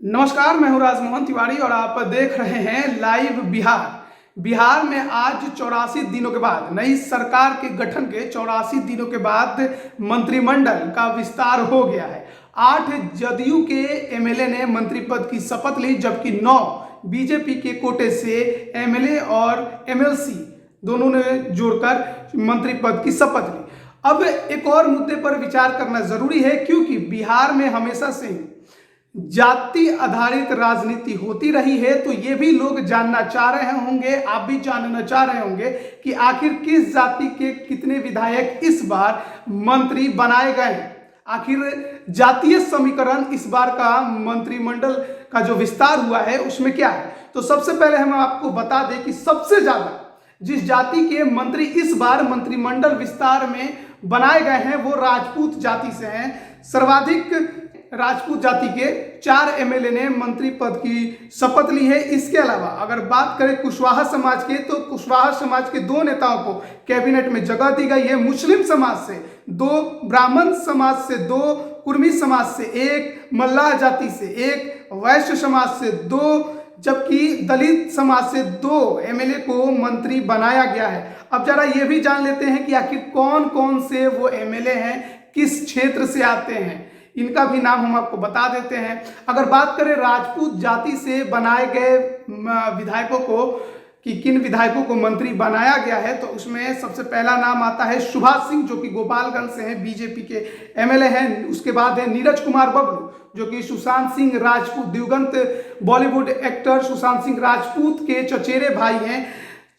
नमस्कार, मैं हूं राजमोहन तिवारी और आप देख रहे हैं लाइव बिहार। बिहार में आज 84 दिनों के बाद नई सरकार के गठन के 84 दिनों के बाद मंत्रिमंडल का विस्तार हो गया है। 8 जदयू के एमएलए ने मंत्री पद की शपथ ली, जबकि 9 बीजेपी के कोटे से एमएलए और एमएलसी दोनों ने जोड़कर मंत्री पद की शपथ ली। अब एक और मुद्दे पर विचार करना जरूरी है, क्योंकि बिहार में हमेशा से जाति आधारित राजनीति होती रही है। तो ये भी लोग जानना चाह रहे होंगे, आप भी जानना चाह रहे होंगे कि आखिर किस जाति के कितने विधायक इस बार मंत्री बनाए गए हैं। आखिर जातीय समीकरण इस बार का मंत्रिमंडल का जो विस्तार हुआ है उसमें क्या है। तो सबसे पहले हम आपको बता दें कि सबसे ज्यादा जिस जाति के मंत्री इस बार मंत्रिमंडल विस्तार में बनाए गए हैं वो राजपूत जाति से हैं। सर्वाधिक राजपूत जाति के 4 एमएलए ने मंत्री पद की शपथ ली है। इसके अलावा अगर बात करें कुशवाहा समाज के, तो कुशवाहा समाज के 2 नेताओं को कैबिनेट में जगह दी गई है। मुस्लिम समाज से 2, ब्राह्मण समाज से 2, कुर्मी समाज से 1, मल्लाह जाति से 1, वैश्य समाज से 2, जबकि दलित समाज से 2 एमएलए को मंत्री बनाया गया है। अब जरा ये भी जान लेते हैं कि आखिर कौन कौन से वो एमएलए हैं, किस क्षेत्र से आते हैं, इनका भी नाम हम आपको बता देते हैं। अगर बात करें राजपूत जाति से बनाए गए विधायकों को कि किन विधायकों को मंत्री बनाया गया है, तो उसमें सबसे पहला नाम आता है सुभाष सिंह, जो कि गोपालगंज से हैं, बीजेपी के एमएलए हैं। उसके बाद है नीरज कुमार बबलू, जो कि सुशांत सिंह राजपूत, दिवंगत बॉलीवुड एक्टर सुशांत सिंह राजपूत के चचेरे भाई हैं।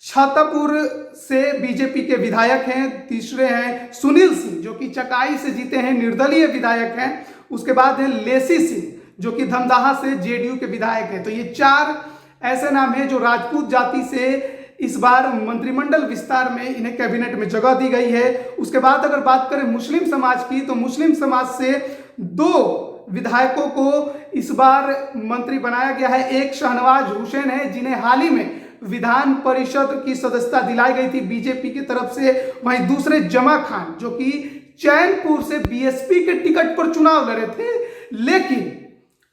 छतरपुर से बीजेपी के विधायक हैं। तीसरे हैं सुनील सिंह, जो कि चकाई से जीते हैं, निर्दलीय विधायक हैं। उसके बाद है लेसी सिंह, जो कि धमदाहा से जेडीयू के विधायक हैं। तो ये 4 ऐसे नाम हैं जो राजपूत जाति से इस बार मंत्रिमंडल विस्तार में इन्हें कैबिनेट में जगह दी गई है। उसके बाद अगर बात करें मुस्लिम समाज की, तो मुस्लिम समाज से 2 विधायकों को इस बार मंत्री बनाया गया है। एक शहनवाज हुसैन है, जिन्हें हाल ही में विधान परिषद की सदस्यता दिलाई गई थी बीजेपी की तरफ से। वहीं दूसरे जमा खान, जो कि चैनपुर से बीएसपी के टिकट पर चुनाव लड़े थे, लेकिन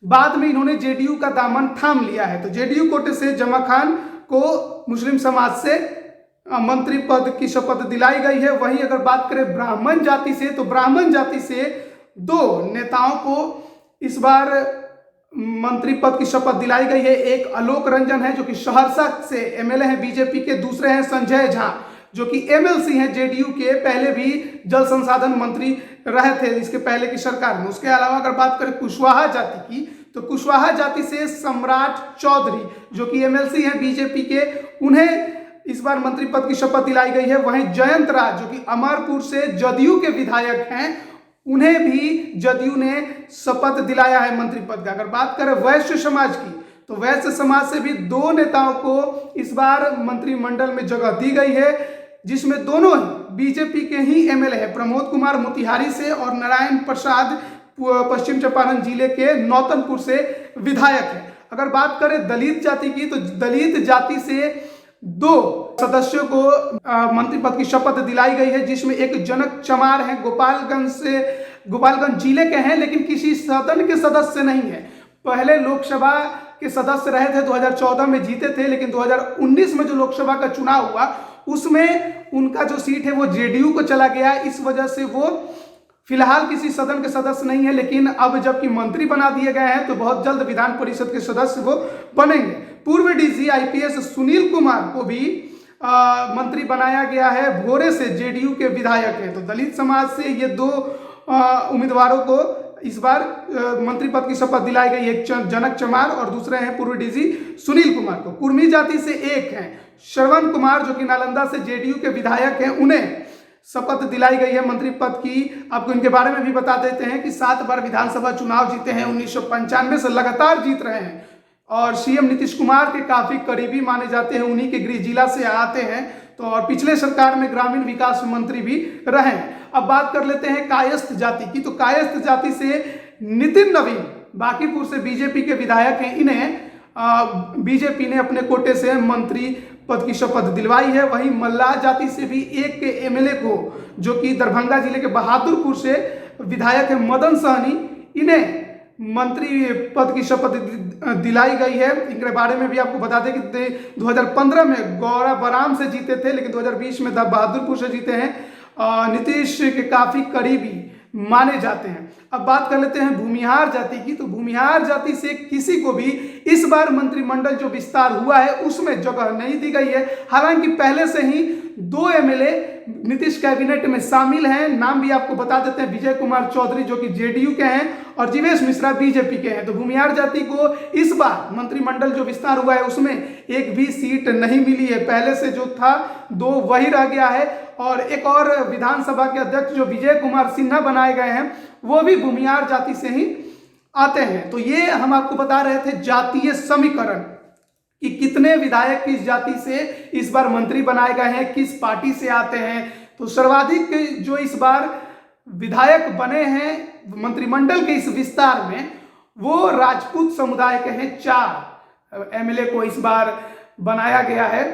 बाद में इन्होंने जेडीयू का दामन थाम लिया है। तो जेडीयू कोटे से जमा खान को मुस्लिम समाज से मंत्री पद की शपथ दिलाई गई है। वहीं अगर बात करें ब्राह्मण जाति से, तो ब्राह्मण जाति से 2 नेताओं को इस बार मंत्री पद की शपथ दिलाई गई है। एक आलोक रंजन है, जो कि सहरसा से एमएलए हैं बीजेपी के। दूसरे हैं संजय झा, जो कि एमएलसी हैं जेडीयू के, पहले भी जल संसाधन मंत्री रहे थे इसके पहले की सरकार में। उसके अलावा अगर बात करें कुशवाहा जाति की, तो कुशवाहा जाति से सम्राट चौधरी, जो कि एमएलसी हैं बीजेपी के, उन्हें इस बार मंत्री पद की शपथ दिलाई गई है। वहीं जयंत राज, जो कि अमरपुर से जदयू के विधायक हैं, उन्हें भी जदयू ने शपथ दिलाया है मंत्री पद का। अगर बात करें वैश्य समाज की, तो वैश्य समाज से भी 2 नेताओं को इस बार मंत्रिमंडल में जगह दी गई है, जिसमें दोनों ही बीजेपी के ही एमएलए हैं। प्रमोद कुमार मोतिहारी से और नारायण प्रसाद पश्चिम चंपारण जिले के नौतनपुर से विधायक है। अगर बात करें दलित जाति की, तो दलित जाति से 2 सदस्यों को मंत्री पद की शपथ दिलाई गई है, जिसमें एक जनक चमार है, गोपालगंज जिले के हैं, लेकिन किसी सदन के सदस्य नहीं है। पहले लोकसभा के सदस्य रहे थे, 2014 में जीते थे, लेकिन 2019 में जो लोकसभा का चुनाव हुआ उसमें उनका जो सीट है वो जेडीयू को चला गया। इस वजह से वो फिलहाल किसी सदन के सदस्य नहीं है, लेकिन अब जबकि मंत्री बना दिए गए हैं तो बहुत जल्द विधान परिषद के सदस्य वो बनेंगे। पूर्व डीजी आईपीएस सुनील कुमार को भी मंत्री बनाया गया है, भोरे से जेडीयू के विधायक हैं। तो दलित समाज से ये 2 उम्मीदवारों को इस बार मंत्री पद की शपथ दिलाई गई। एक जनक चमार और दूसरे हैं पूर्व डीजी सुनील कुमार को। कुर्मी जाति से एक हैं श्रवण कुमार, जो कि नालंदा से जेडीयू के विधायक हैं, उन्हें शपथ दिलाई गई है मंत्री पद की। आपको इनके बारे में भी बता देते हैं कि 7 बार विधानसभा चुनाव जीते हैं, 1995 से लगातार जीत रहे हैं और सीएम नीतीश कुमार के काफी करीबी माने जाते हैं, उन्हीं के गृह जिला से आते हैं। तो और पिछले सरकार में ग्रामीण विकास मंत्री भी रहे हैं। अब बात कर लेते हैं कायस्थ जाति की, तो कायस्थ जाति से नितिन नवीन बांकीपुर से बीजेपी के विधायक हैं, इन्हें बीजेपी ने अपने कोटे से मंत्री पद की शपथ दिलवाई है। वहीं मल्लाह जाति से भी एक के एमएलए को, जो कि दरभंगा जिले के बहादुरपुर से विधायक है, मदन सहनी, इन्हें मंत्री पद की शपथ दिलाई गई है। इनके बारे में भी आपको बता दें कि 2015 में गौरव बराम से जीते थे, लेकिन 2020 में बहादुरपुर से जीते हैं। नीतीश के काफी करीबी माने जाते हैं। अब बात कर लेते हैं भूमिहार जाति की। तो भूमिहार जाति से किसी को भी इस बार मंत्रिमंडल जो विस्तार हुआ है उसमें जगह नहीं दी गई है। हालांकि पहले से ही 2 एमएलए नीतीश कैबिनेट में शामिल हैं। नाम भी आपको बता देते हैं, विजय कुमार चौधरी जो कि जेडीयू के हैं और जीवेश मिश्रा बीजेपी के हैं। तो भूमिहार जाति को इस बार मंत्रिमंडल जो विस्तार हुआ है उसमें एक भी सीट नहीं मिली है। पहले से जो था 2 वही रह गया है। और एक और विधानसभा के अध्यक्ष जो विजय कुमार सिन्हा बनाए गए हैं वो भी भूमिहार जाति से ही आते हैं। तो ये हम आपको बता रहे थे जातीय समीकरण कि कितने विधायक किस जाति से इस बार मंत्री बनाए गए हैं, किस पार्टी से आते हैं। तो सर्वाधिक जो इस बार विधायक बने हैं मंत्रिमंडल के इस विस्तार में वो राजपूत समुदाय के हैं। 4 एमएलए को इस बार बनाया गया है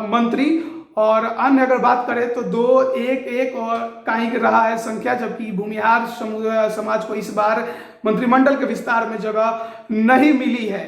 मंत्री। और अन्य अगर बात करें तो 2, 1 और कहीं रहा है संख्या, जबकि भूमिहार समाज को इस बार मंत्रिमंडल के विस्तार में जगह नहीं मिली है।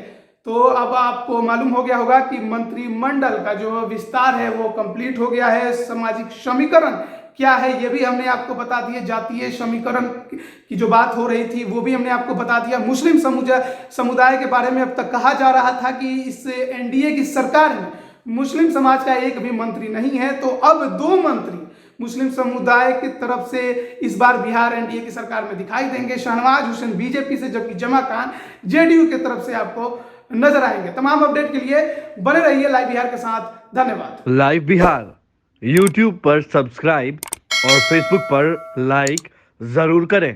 तो अब आपको मालूम हो गया होगा कि मंत्रिमंडल का जो विस्तार है वो कंप्लीट हो गया है। सामाजिक समीकरण क्या है ये भी हमने आपको बता दिया। जातीय समीकरण की जो बात हो रही थी वो भी हमने आपको बता दिया। मुस्लिम समुदाय के बारे में अब तक कहा जा रहा था कि इस एनडीए की सरकार में मुस्लिम समाज का एक भी मंत्री नहीं है। तो अब 2 मंत्री मुस्लिम समुदाय की तरफ से इस बार बिहार एनडीए की सरकार में दिखाई देंगे। शहनवाज हुसैन बीजेपी से, जबकि जमा खान जेडीयू की तरफ से आपको नजर आएंगे। तमाम अपडेट के लिए बने रहिए लाइव बिहार के साथ। धन्यवाद। लाइव बिहार यूट्यूब पर सब्सक्राइब और फेसबुक पर लाइक जरूर करें।